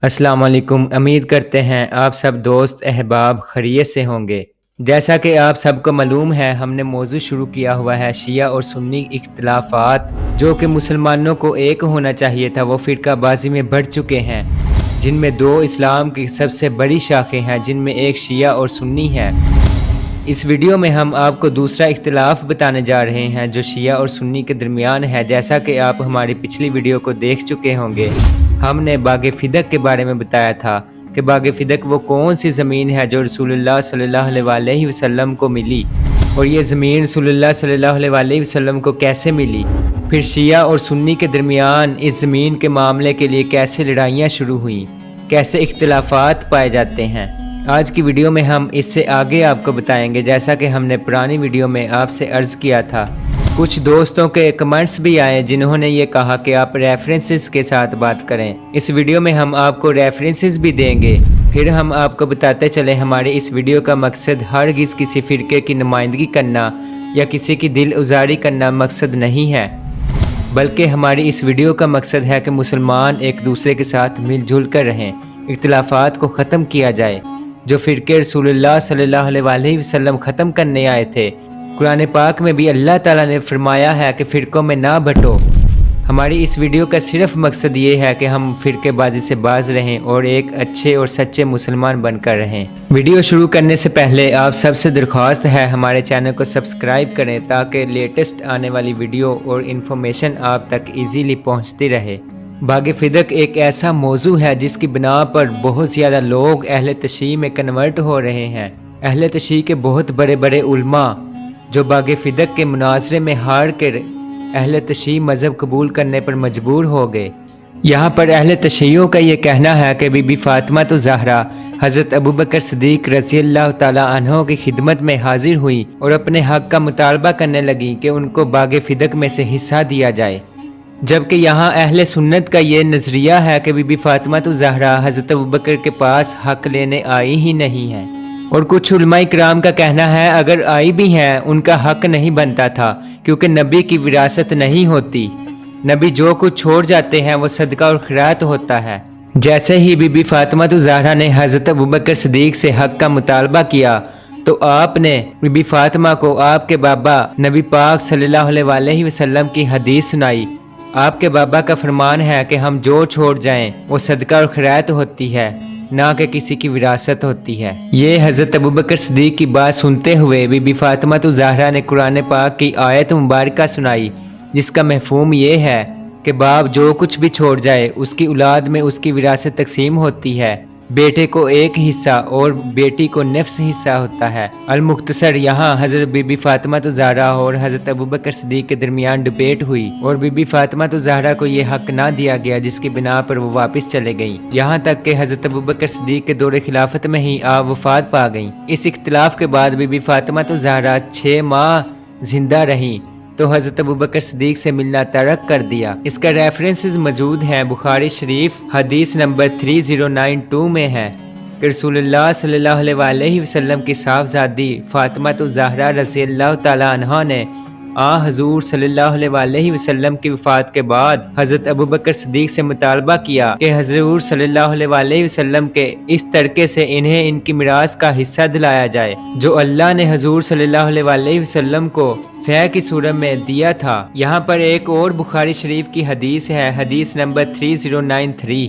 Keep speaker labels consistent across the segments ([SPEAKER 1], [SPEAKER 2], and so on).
[SPEAKER 1] السلام علیکم۔ امید کرتے ہیں آپ سب دوست احباب خیریت سے ہوں گے۔ جیسا کہ آپ سب کو معلوم ہے، ہم نے موضوع شروع کیا ہوا ہے شیعہ اور سنی اختلافات جو کہ مسلمانوں کو ایک ہونا چاہیے تھا، وہ فرقہ بازی میں بڑھ چکے ہیں، جن میں دو اسلام کی سب سے بڑی شاخیں ہیں، جن میں ایک شیعہ اور سنی ہے۔ اس ویڈیو میں ہم آپ کو دوسرا اختلاف بتانے جا رہے ہیں جو شیعہ اور سنی کے درمیان ہے۔ جیسا کہ آپ ہماری پچھلی ویڈیو کو دیکھ چکے ہوں گے، ہم نے باغ فدق کے بارے میں بتایا تھا کہ باغ فدق وہ کون سی زمین ہے جو رسول اللہ صلی اللہ علیہ وسلم کو ملی، اور یہ زمین رسول اللہ صلی اللہ علیہ وسلم کو کیسے ملی۔ پھر شیعہ اور سنی کے درمیان اس زمین کے معاملے کے لیے کیسے لڑائیاں شروع ہوئیں، کیسے اختلافات پائے جاتے ہیں۔ آج کی ویڈیو میں ہم اس سے آگے آپ کو بتائیں گے، جیسا کہ ہم نے پرانی ویڈیو میں آپ سے عرض کیا تھا۔ کچھ دوستوں کے کمنٹس بھی آئے جنہوں نے یہ کہا کہ آپ ریفرنسز کے ساتھ بات کریں۔ اس ویڈیو میں ہم آپ کو ریفرنسز بھی دیں گے۔ پھر ہم آپ کو بتاتے چلیں، ہمارے اس ویڈیو کا مقصد ہرگز کسی فرقے کی نمائندگی کرنا یا کسی کی دل ازاری کرنا مقصد نہیں ہے، بلکہ ہماری اس ویڈیو کا مقصد ہے کہ مسلمان ایک دوسرے کے ساتھ مل جل کر رہیں، اختلافات کو ختم کیا جائے۔ جو فرقے رسول اللہ صلی اللہ علیہ وسلم ختم کرنے آئے تھے، قرآن پاک میں بھی اللہ تعالیٰ نے فرمایا ہے کہ فرقوں میں نہ بٹو۔ ہماری اس ویڈیو کا صرف مقصد یہ ہے کہ ہم فرقے بازی سے باز رہیں اور ایک اچھے اور سچے مسلمان بن کر رہیں۔ ویڈیو شروع کرنے سے پہلے آپ سب سے درخواست ہے ہمارے چینل کو سبسکرائب کریں تاکہ لیٹسٹ آنے والی ویڈیو اور انفارمیشن آپ تک ایزیلی پہنچتی رہے۔ باغ فدق ایک ایسا موضوع ہے جس کی بنا پر بہت زیادہ لوگ اہل تشیع میں کنورٹ ہو رہے ہیں۔ اہل تشیع کے بہت بڑے بڑے علماء جو باغ فدق کے مناظرے میں ہار کر اہل تشیع مذہب قبول کرنے پر مجبور ہو گئے۔ یہاں پر اہل تشیعوں کا یہ کہنا ہے کہ بی بی فاطمہ الزہرا حضرت ابوبکر صدیق رضی اللہ تعالیٰ عنہ کی خدمت میں حاضر ہوئی اور اپنے حق کا مطالبہ کرنے لگیں کہ ان کو باغ فدق میں سے حصہ دیا جائے، جبکہ یہاں اہل سنت کا یہ نظریہ ہے کہ بی بی فاطمہ الزہرا حضرت ابوبکر کے پاس حق لینے آئی ہی نہیں ہے، اور کچھ علماء کرام کا کہنا ہے اگر آئی بھی ہیں ان کا حق نہیں بنتا تھا، کیونکہ نبی کی وراثت نہیں ہوتی۔ نبی جو کچھ چھوڑ جاتے ہیں وہ صدقہ اور خیرات ہوتا ہے۔ جیسے ہی بی بی فاطمہ الزہرا نے حضرت ابوبکر صدیق سے حق کا مطالبہ کیا تو آپ نے بی بی فاطمہ کو آپ کے بابا نبی پاک صلی اللہ علیہ وسلم کی حدیث سنائی۔ آپ کے بابا کا فرمان ہے کہ ہم جو چھوڑ جائیں وہ صدقہ اور خیرات ہوتی ہے، نہ کہ کسی کی وراثت ہوتی ہے۔ یہ حضرت ابوبکر صدیق کی بات سنتے ہوئے بی بی فاطمہ الزہرا نے قرآن پاک کی آیت مبارکہ سنائی، جس کا مفہوم یہ ہے کہ باپ جو کچھ بھی چھوڑ جائے اس کی اولاد میں اس کی وراثت تقسیم ہوتی ہے، بیٹے کو ایک حصہ اور بیٹی کو نصف حصہ ہوتا ہے۔ المختصر، یہاں حضرت بی بی فاطمہ الزہرا اور حضرت ابوبکر صدیق کے درمیان ڈبیٹ ہوئی اور بی بی فاطمہ الزہرا کو یہ حق نہ دیا گیا، جس کی بنا پر وہ واپس چلے گئیں، یہاں تک کہ حضرت ابوبکر صدیق کے دور خلافت میں ہی آپ وفات پا گئیں۔ اس اختلاف کے بعد بی بی فاطمہ الزہرا 6 ماہ زندہ رہیں تو حضرت ابوبکر صدیق سے ملنا ترک کر دیا۔ اس کا ریفرنسز موجود ہیں، بخاری شریف حدیث نمبر 3092 میں ہے کہ رسول اللہ صلی اللہ علیہ وسلم کی صاحبزادی فاطمہ الزہرا رضی اللہ تعالیٰ عنہا نے حضور صلی اللہ علیہ وسلم کی وفات کے بعد حضرت ابوبکر صدیق سے مطالبہ کیا کہ حضور صلی اللہ علیہ وسلم کے اس ترکے سے انہیں ان کی میراث کا حصہ دلایا جائے جو اللہ نے حضور صلی اللہ علیہ وسلم کو فیع کی صورت میں دیا تھا۔ یہاں پر ایک اور بخاری شریف کی حدیث ہے، حدیث نمبر 3093۔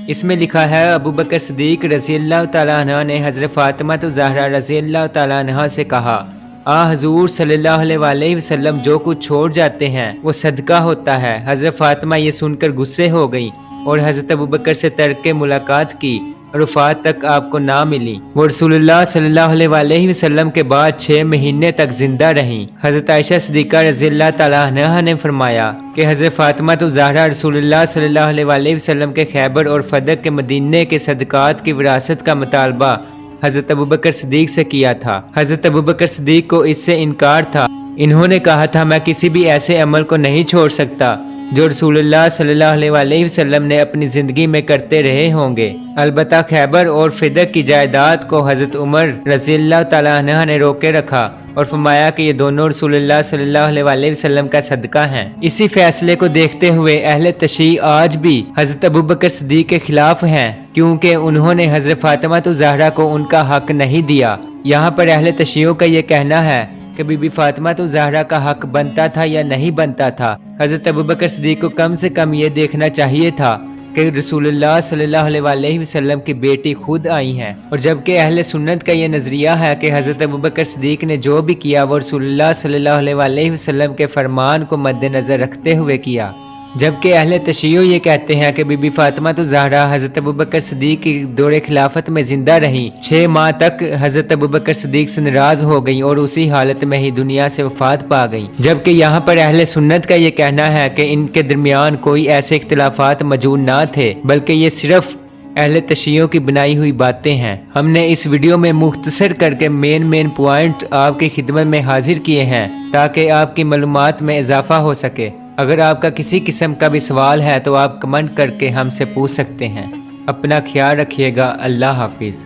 [SPEAKER 1] اس میں لکھا ہے ابوبکر صدیق رضی اللہ تعالیٰ عنہ نے حضرت فاطمہ الزہرا رضی اللہ تعالیٰ عنہ سے کہا، حضور صلی اللہ علیہ وسلم جو کچھ چھوڑ جاتے ہیں وہ صدقہ ہوتا ہے۔ حضرت فاطمہ یہ سن کر غصے ہو گئیں اور حضرت ابوبکر سے ترک ملاقات کی اور وفات تک آپ کو نہ ملی۔ وہ رسول اللہ صلی اللہ علیہ وسلم کے بعد 6 مہینے تک زندہ رہیں۔ حضرت عائشہ صدیقہ رضی اللہ تعالیٰ عنہا نے فرمایا کہ حضرت فاطمہ الزہرا رسول اللہ صلی اللہ علیہ وسلم کے خیبر اور فدق کے مدینے کے صدقات کی وراثت کا مطالبہ حضرت ابوبکر صدیق سے کیا تھا۔ حضرت ابوبکر صدیق کو اس سے انکار تھا۔ انہوں نے کہا تھا، میں کسی بھی ایسے عمل کو نہیں چھوڑ سکتا جو رسول اللہ صلی اللہ علیہ وسلم نے اپنی زندگی میں کرتے رہے ہوں گے۔ البتہ خیبر اور فدق کی جائیداد کو حضرت عمر رضی اللہ تعالیٰ عنہ نے روکے رکھا اور فرمایا کہ یہ دونوں رسول اللہ صلی اللہ علیہ وسلم کا صدقہ ہیں۔ اسی فیصلے کو دیکھتے ہوئے اہل تشیع آج بھی حضرت ابوبکر صدیق کے خلاف ہیں، کیونکہ انہوں نے حضرت فاطمہ زہرا کو ان کا حق نہیں دیا۔ یہاں پر اہل تشیع کا یہ کہنا ہے کہ بی بی فاطمہ زہرا کا حق بنتا تھا یا نہیں بنتا تھا۔ حضرت ابوبکر صدیق کو کم سے کم یہ دیکھنا چاہیے تھا کہ رسول اللہ صلی اللہ علیہ وسلم کی بیٹی خود آئی ہیں، اور جبکہ اہل سنت کا یہ نظریہ ہے کہ حضرت ابوبکر صدیق نے جو بھی کیا وہ رسول اللہ صلی اللہ علیہ وسلم کے فرمان کو مد نظر رکھتے ہوئے کیا، جبکہ اہل تشیع یہ کہتے ہیں کہ بی بی فاطمہ زہرا حضرت ابوبکر صدیق کی دور خلافت میں زندہ رہیں، 6 ماہ تک حضرت ابوبکر صدیق سے ناراض ہو گئیں اور اسی حالت میں ہی دنیا سے وفات پا گئیں، جبکہ یہاں پر اہل سنت کا یہ کہنا ہے کہ ان کے درمیان کوئی ایسے اختلافات موجود نہ تھے، بلکہ یہ صرف اہل تشیع کی بنائی ہوئی باتیں ہیں۔ ہم نے اس ویڈیو میں مختصر کر کے مین پوائنٹ آپ کی خدمت میں حاضر کیے ہیں تاکہ آپ کی معلومات میں اضافہ ہو سکے۔ اگر آپ کا کسی قسم کا بھی سوال ہے تو آپ کمنٹ کر کے ہم سے پوچھ سکتے ہیں۔ اپنا خیال رکھیے گا۔ اللہ حافظ۔